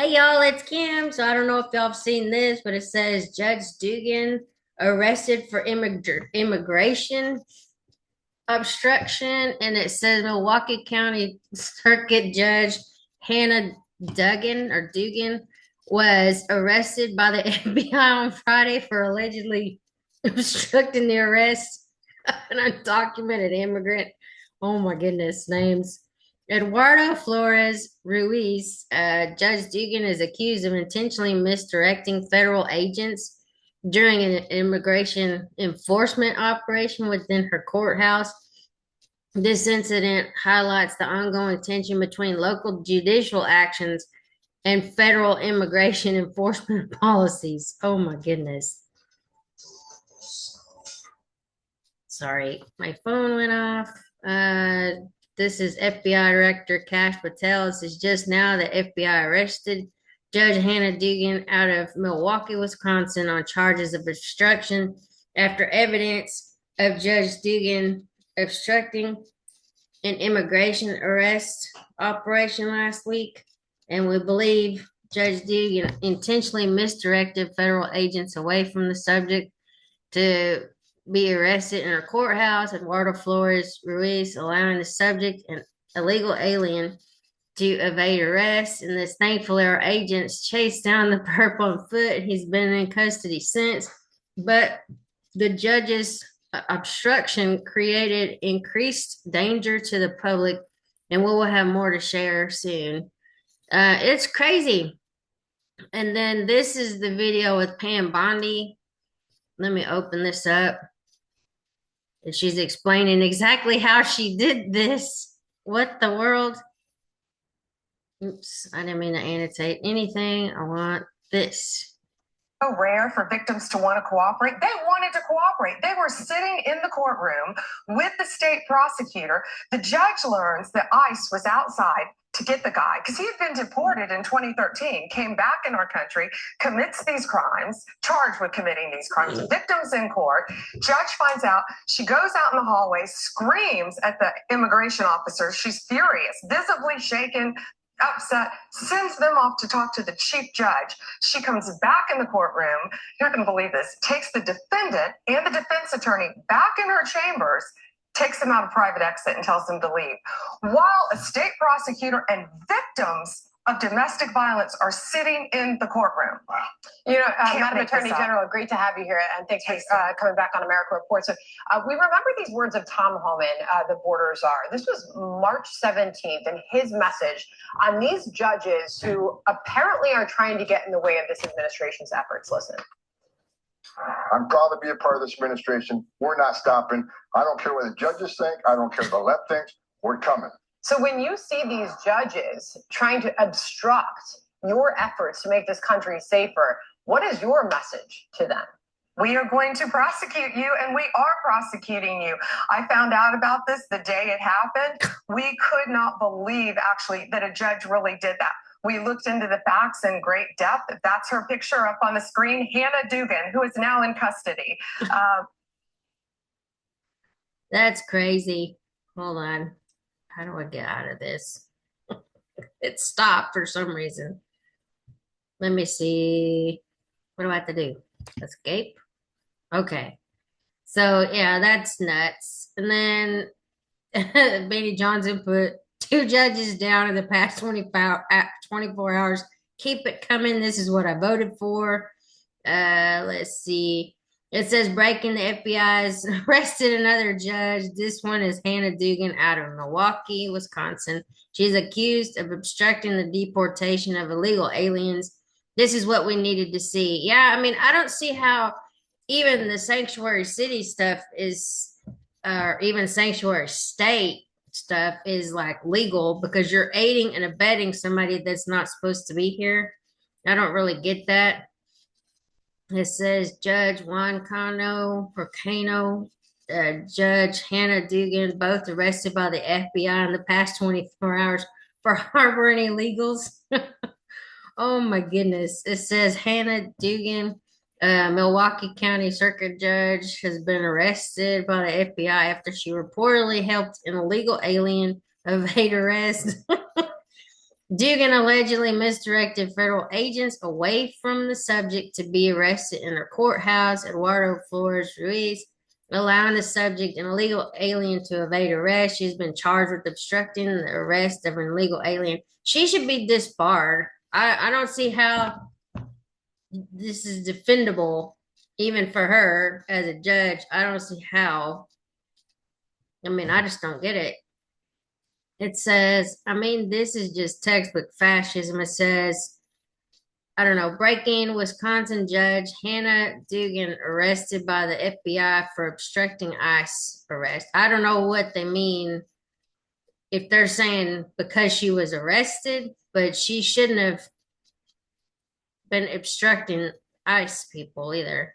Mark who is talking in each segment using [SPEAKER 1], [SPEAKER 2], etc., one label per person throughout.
[SPEAKER 1] Hey y'all, it's Kim. So I don't know if y'all have seen this, but it says Judge Dugan arrested for immigration obstruction, and it says Milwaukee County Circuit Judge Hannah Dugan was arrested by the FBI on Friday for allegedly obstructing the arrest of an undocumented immigrant. Oh my goodness, names. Eduardo Flores Ruiz, Judge Dugan is accused of intentionally misdirecting federal agents during an immigration enforcement operation within her courthouse. This incident highlights the ongoing tension between local judicial actions and federal immigration enforcement policies. Oh my goodness. Sorry, my phone went off. This is FBI Director Cash Patel. This is just now the FBI arrested Judge Hannah Dugan out of Milwaukee, Wisconsin on charges of obstruction after evidence of Judge Dugan obstructing an immigration arrest operation last week. And we believe Judge Dugan intentionally misdirected federal agents away from the subject to be arrested in her courthouse. Eduardo Flores Ruiz, allowing the subject, an illegal alien, to evade arrest. And this, thankfully, our agents chased down the perp on foot. He's been in custody since. But the judge's obstruction created increased danger to the public, and we will have more to share soon. It's crazy. And then this is the video with Pam Bondi. Let me open this up. And she's explaining exactly how she did this. What the world? Oops, I didn't mean to annotate anything. I want this.
[SPEAKER 2] So rare for victims to want to cooperate. They wanted to cooperate. They were sitting in the courtroom with the state prosecutor. The judge learns that ICE was outside to get the guy because he had been deported in 2013, came back in our country, commits these crimes, charged with committing these crimes, victims in court. Judge finds out. She goes out in the hallway, screams at the immigration officer. She's furious, visibly shaken, upset, sends them off to talk to the chief judge. She comes back in the courtroom. You're not going to believe this. Takes the defendant and the defense attorney back in her chambers, takes them out a private exit and tells them to leave. While a state prosecutor and victims of domestic violence are sitting in the courtroom. Wow.
[SPEAKER 3] You know, Madam Attorney General, great to have you here, and thanks for coming back on America Report. So we remember these words of Tom Homan, the border czar. This was March 17th, and his message on these judges who apparently are trying to get in the way of this administration's efforts. Listen.
[SPEAKER 4] I'm proud to be a part of this administration. We're not stopping. I don't care what the judges think. I don't care what the left thinks. We're coming.
[SPEAKER 3] So when you see these judges trying to obstruct your efforts to make this country safer, what is your message to them?
[SPEAKER 2] We are going to prosecute you, and we are prosecuting you. I found out about this the day it happened. We could not believe, actually, that a judge really did that. We looked into the facts in great depth. That's her picture up on the screen, Hannah Dugan, who is now in custody.
[SPEAKER 1] That's crazy. Hold on. How do I get out of this? It stopped for some reason. Let me see. What do I have to do? Escape? Okay. So, yeah, that's nuts. And then Beatty Johnson put 2 judges down in the past 24 hours. Keep it coming. This is what I voted for. Let's see. It says breaking the FBI's arrested another judge. This one is Hannah Dugan out of Milwaukee, Wisconsin. She's accused of obstructing the deportation of illegal aliens. This is what we needed to see. Yeah, I mean, I don't see how even the sanctuary city stuff is, or even sanctuary state stuff is like legal because you're aiding and abetting somebody that's not supposed to be here. I don't really get that. It says Judge Juan Cano or Cano, Judge Hannah Dugan, both arrested by the FBI in the past 24 hours for harboring illegals. Oh my goodness. It says Hannah Dugan, Milwaukee County Circuit Judge, has been arrested by the FBI after she reportedly helped an illegal alien evade arrest. Dugan allegedly misdirected federal agents away from the subject to be arrested in her courthouse. Eduardo Flores Ruiz, allowing the subject, an illegal alien, to evade arrest. She's been charged with obstructing the arrest of an illegal alien. She should be disbarred. I don't see how this is defendable, even for her as a judge. I don't see how. I mean, I just don't get it. It says, I mean, this is just textbook fascism. It says, I don't know, breaking Wisconsin judge Hannah Dugan arrested by the FBI for obstructing ICE arrest. I don't know what they mean if they're saying because she was arrested, but she shouldn't have been obstructing ICE people either.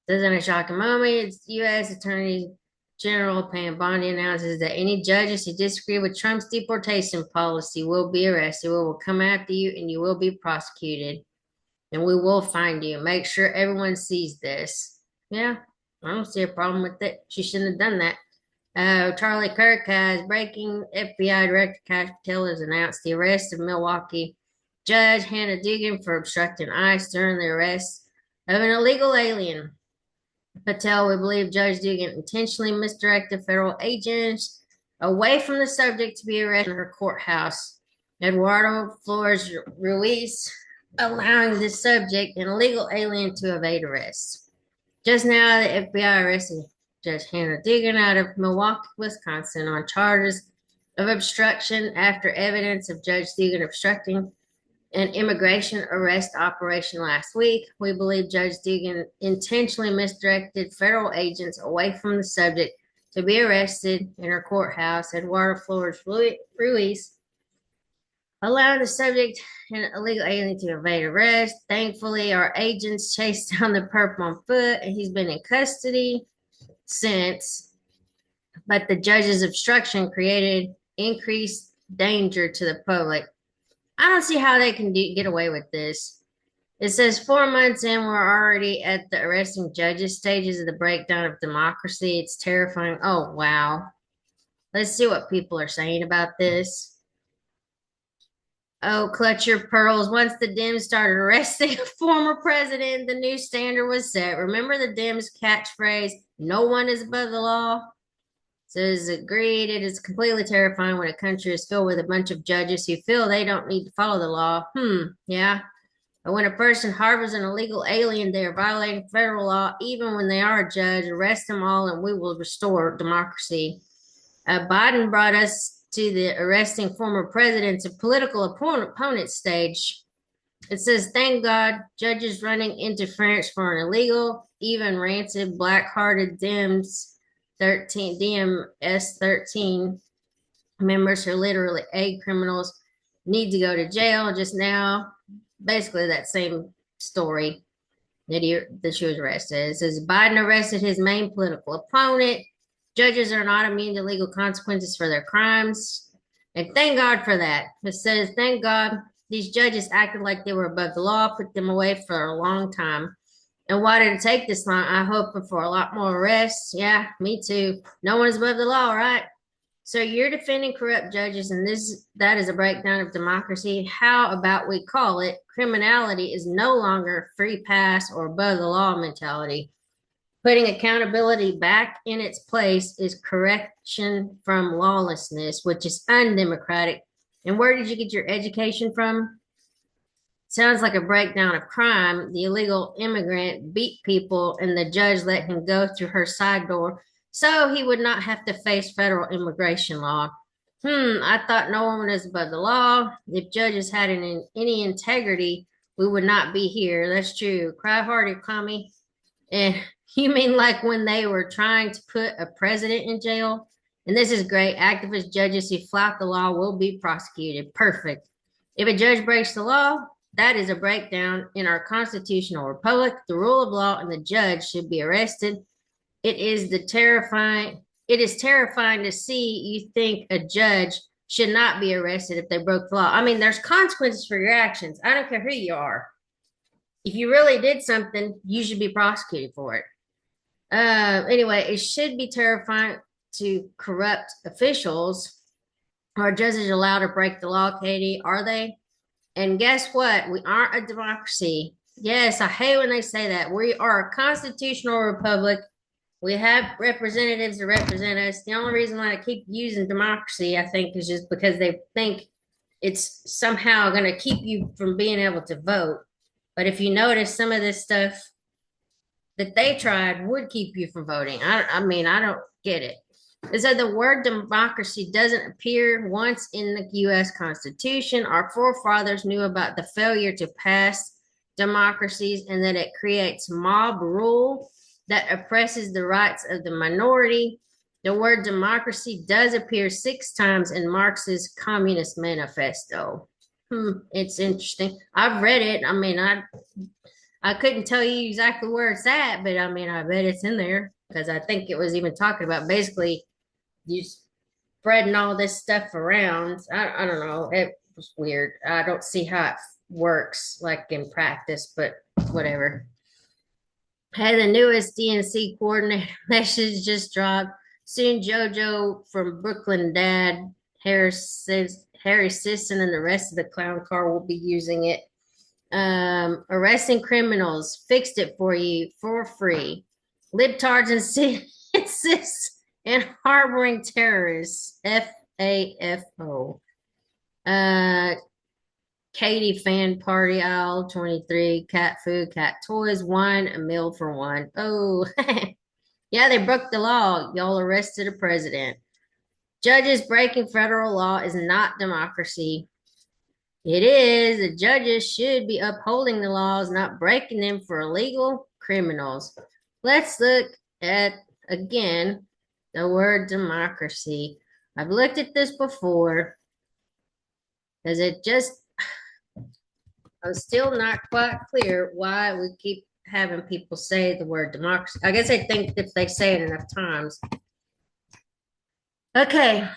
[SPEAKER 1] Doesn't it shock a moment? It's U.S. Attorney General Pam Bondi announces that any judges who disagree with Trump's deportation policy will be arrested. We will come after you and you will be prosecuted. And we will find you. Make sure everyone sees this. Yeah, I don't see a problem with it. She shouldn't have done that. Charlie Kirk has breaking. FBI Director Kash Patel has announced the arrest of Milwaukee Judge Hannah Dugan for obstructing ICE during the arrest of an illegal alien. Patel, we believe Judge Dugan intentionally misdirected federal agents away from the subject to be arrested in her courthouse. Eduardo Flores Ruiz, allowing the subject, an illegal alien, to evade arrest. Just now, the FBI arrested Judge Hannah Dugan out of Milwaukee, Wisconsin, on charges of obstruction after evidence of Judge Dugan obstructing an immigration arrest operation last week. We believe Judge Dugan intentionally misdirected federal agents away from the subject to be arrested in her courthouse. Eduardo Flores Ruiz allowed the subject, an illegal alien, to evade arrest. Thankfully, our agents chased down the perp on foot, and he's been in custody since. But the judge's obstruction created increased danger to the public. I don't see how they can get away with this. It says 4 months in, we're already at the arresting judges stages of the breakdown of democracy. It's terrifying. Oh, wow. Let's see what people are saying about this. Oh, clutch your pearls. Once the Dems started arresting a former president, the new standard was set. Remember the Dems catchphrase, no one is above the law? Says agreed. It is completely terrifying when a country is filled with a bunch of judges who feel they don't need to follow the law. Yeah. But when a person harbors an illegal alien, they are violating federal law, even when they are a judge. Arrest them all, and we will restore democracy. Biden brought us to the arresting former presidents and political opponent stage. It says, thank God, judges running interference for an illegal, even rancid, black-hearted Dems 13 DMS 13 members who are literally A criminals need to go to jail. Just now, basically that same story that she was arrested. It says Biden arrested his main political opponent. Judges are not immune to legal consequences for their crimes. And thank God for that. It says, thank God these judges acted like they were above the law, put them away for a long time. And why did it take this long? I hope for a lot more arrests. Yeah, me too. No one is above the law, right? So you're defending corrupt judges, and that is a breakdown of democracy. How about we call it criminality is no longer free pass or above the law mentality. Putting accountability back in its place is correction from lawlessness, which is undemocratic. And where did you get your education from? Sounds like a breakdown of crime. The illegal immigrant beat people and the judge let him go through her side door so he would not have to face federal immigration law. I thought no one was above the law. If judges had any integrity, we would not be here. That's true. Cry harder, commie. And you mean like when they were trying to put a president in jail? And this is great. Activist judges who flout the law will be prosecuted. Perfect. If a judge breaks the law, that is a breakdown in our constitutional republic. The rule of law and the judge should be arrested. It is terrifying to see you think a judge should not be arrested if they broke the law. I mean, there's consequences for your actions. I don't care who you are. If you really did something, you should be prosecuted for it. Anyway, it should be terrifying to corrupt officials. Are judges allowed to break the law, Katie? Are they? And guess what? We aren't a democracy. Yes, I hate when they say that. We are a constitutional republic. We have representatives to represent us. The only reason why I keep using democracy, I think, is just because they think it's somehow going to keep you from being able to vote. But if you notice, some of this stuff that they tried would keep you from voting. I mean, I don't get it. It said the word democracy doesn't appear once in the U.S. Constitution. Our forefathers knew about the failure to pass democracies and that it creates mob rule that oppresses the rights of the minority. The word democracy does appear 6 times in Marx's Communist Manifesto. It's interesting. I've read it. I mean, I couldn't tell you exactly where it's at, but I mean, I bet it's in there because I think it was even talking about basically you spreading all this stuff around. I don't know. It was weird. I don't see how it works like in practice, but whatever. Had the newest DNC coordinator message just dropped. Soon JoJo from Brooklyn Dad, Harry Sisson, and the rest of the clown car will be using it. Arresting criminals, fixed it for you for free. Libtards and cis and harboring terrorists, FAFO. Katie fan party aisle 23, cat food, cat toys, wine, a meal for one. Oh, yeah, they broke the law. Y'all arrested a president. Judges breaking federal law is not democracy. It is. The judges should be upholding the laws, not breaking them for illegal criminals. Let's look at, again, the word democracy. I've looked at this before. Does it just, I'm still not quite clear why we keep having people say the word democracy. I guess I think if they say it enough times. Okay.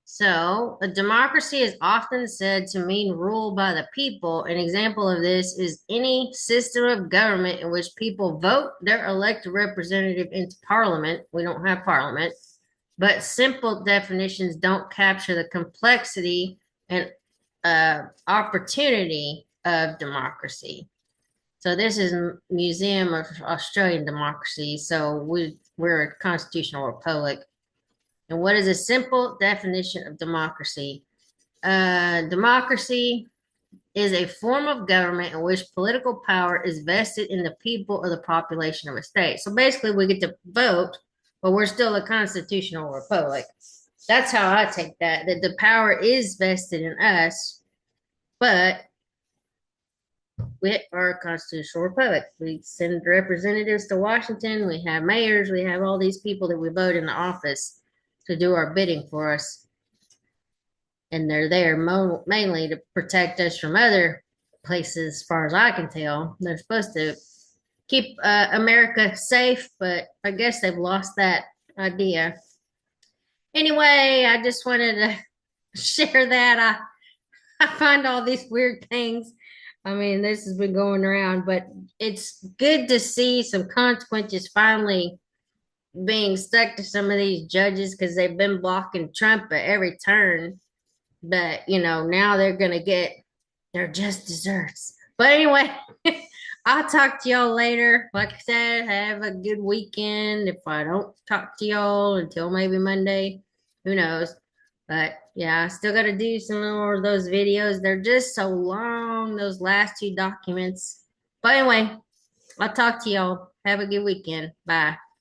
[SPEAKER 1] So, a democracy is often said to mean rule by the people. An example of this is any system of government in which people vote their elected representative into parliament. We don't have parliament, but simple definitions don't capture the complexity and opportunity of democracy. So this is Museum of Australian Democracy. So we're a constitutional republic. And what is a simple definition of democracy? Democracy is a form of government in which political power is vested in the people or the population of a state. So basically, we get to vote, but we're still a constitutional republic. That's how I take that the power is vested in us, but we are a constitutional republic. We send representatives to Washington. We have mayors. We have all these people that we vote in the office to do our bidding for us. And they're there mainly to protect us from other places, as far as I can tell. They're supposed to keep America safe, but I guess they've lost that idea. Anyway, I just wanted to share that. I find all these weird things. I mean, this has been going around, but it's good to see some consequences finally being stuck to some of these judges because they've been blocking Trump at every turn. But, you know, now they're going to get their just desserts. But anyway, I'll talk to y'all later. Like I said, have a good weekend. If I don't talk to y'all until maybe Monday, who knows? But yeah, I still got to do some more of those videos. They're just so long, those last 2 documents. But anyway, I'll talk to y'all. Have a good weekend. Bye.